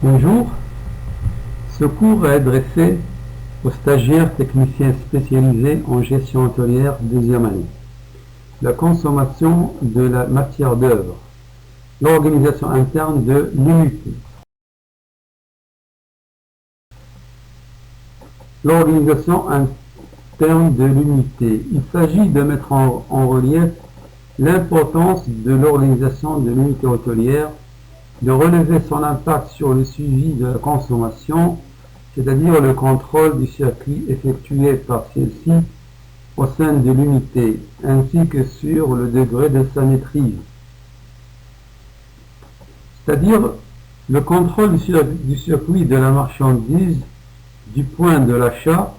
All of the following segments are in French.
Bonjour, ce cours est adressé aux stagiaires techniciens spécialisés en gestion hôtelière deuxième année. La consommation de la matière d'œuvre, l'organisation interne de l'unité. L'organisation interne de l'unité. Il s'agit de mettre en relief l'importance de l'organisation de l'unité hôtelière, de relever son impact sur le suivi de la consommation, c'est-à-dire le contrôle du circuit effectué par celle-ci au sein de l'unité, ainsi que sur le degré de sa maîtrise. C'est-à-dire le contrôle du circuit de la marchandise du point de l'achat,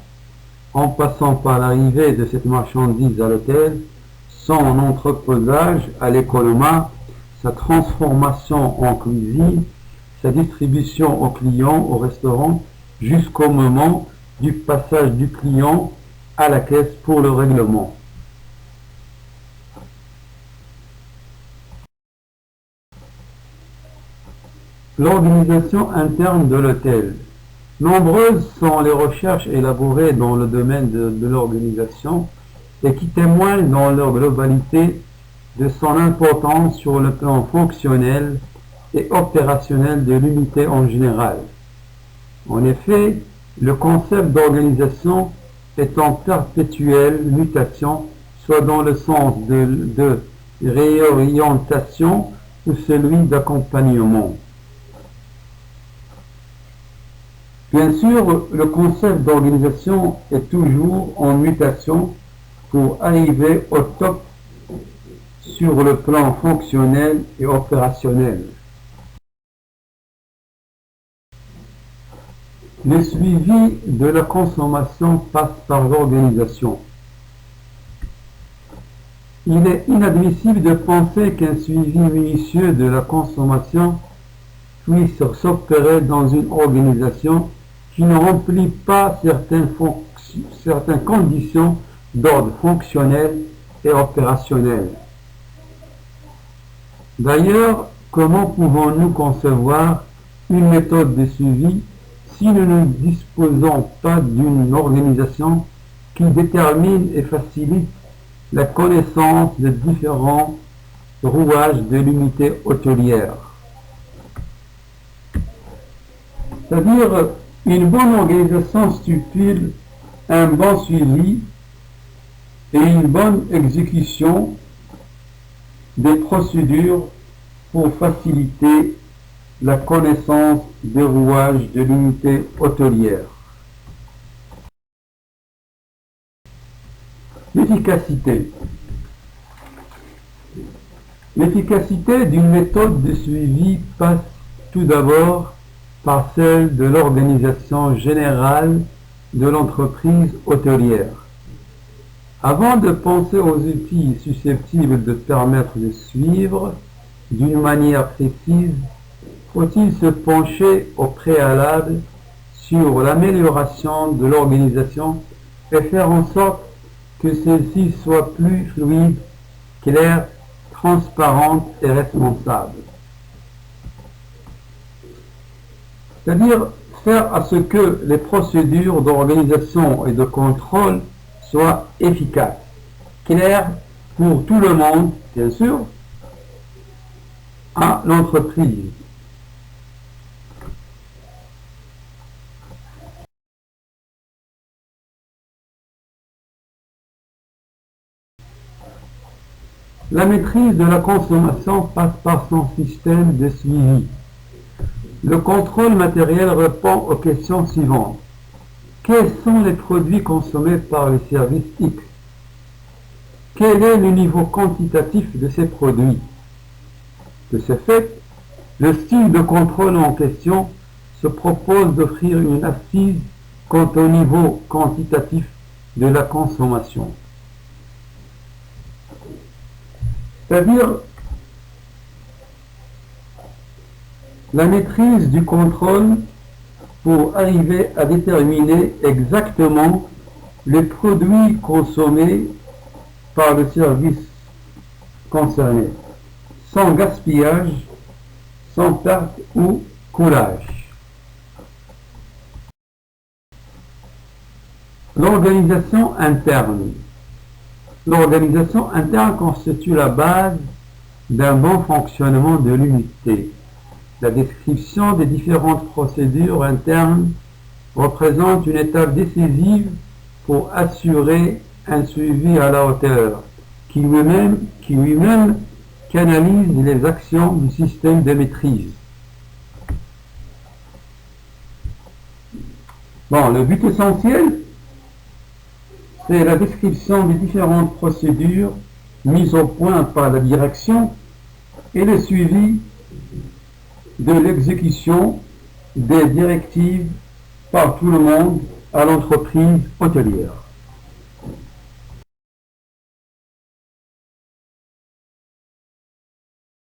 en passant par l'arrivée de cette marchandise à l'hôtel, son entreposage à l'économat, sa transformation en cuisine, sa distribution aux clients au restaurant, jusqu'au moment du passage du client à la caisse pour le règlement. L'organisation interne de l'hôtel. Nombreuses sont les recherches élaborées dans le domaine de l'organisation et qui témoignent dans leur globalité de son importance sur le plan fonctionnel et opérationnel de l'unité en général. En effet, le concept d'organisation est en perpétuelle mutation, soit dans le sens de réorientation ou celui d'accompagnement. Bien sûr, le concept d'organisation est toujours en mutation pour arriver au top sur le plan fonctionnel et opérationnel. Le suivi de la consommation passe par l'organisation. Il est inadmissible de penser qu'un suivi minutieux de la consommation puisse s'opérer dans une organisation qui ne remplit pas certaines conditions d'ordre fonctionnel et opérationnel. D'ailleurs, comment pouvons-nous concevoir une méthode de suivi si nous ne disposons pas d'une organisation qui détermine et facilite la connaissance des différents rouages de l'unité hôtelière? C'est-à-dire, une bonne organisation stipule un bon suivi et une bonne exécution des procédures pour faciliter la connaissance des rouages de l'unité hôtelière. L'efficacité. L'efficacité d'une méthode de suivi passe tout d'abord par celle de l'organisation générale de l'entreprise hôtelière. Avant de penser aux outils susceptibles de permettre de suivre d'une manière précise, faut-il se pencher au préalable sur l'amélioration de l'organisation et faire en sorte que celle-ci soit plus fluide, claire, transparente et responsable. C'est-à-dire faire à ce que les procédures d'organisation et de contrôle soient efficaces, claires pour tout le monde, bien sûr, à l'entreprise. La maîtrise de la consommation passe par son système de suivi. Le contrôle matériel répond aux questions suivantes. Quels sont les produits consommés par le service X? Quel est le niveau quantitatif de ces produits? De ce fait, le style de contrôle en question se propose d'offrir une assise quant au niveau quantitatif de la consommation. C'est-à-dire la maîtrise du contrôle pour arriver à déterminer exactement les produits consommés par le service concernés, sans gaspillage, sans perte ou coulage. L'organisation interne. L'organisation interne constitue la base d'un bon fonctionnement de l'unité. La description des différentes procédures internes représente une étape décisive pour assurer un suivi à la hauteur, qui lui-même canalise les actions du système de maîtrise. Bon, le but essentiel, c'est la description des différentes procédures mises au point par la direction et le suivi de l'exécution des directives par tout le monde à l'entreprise hôtelière.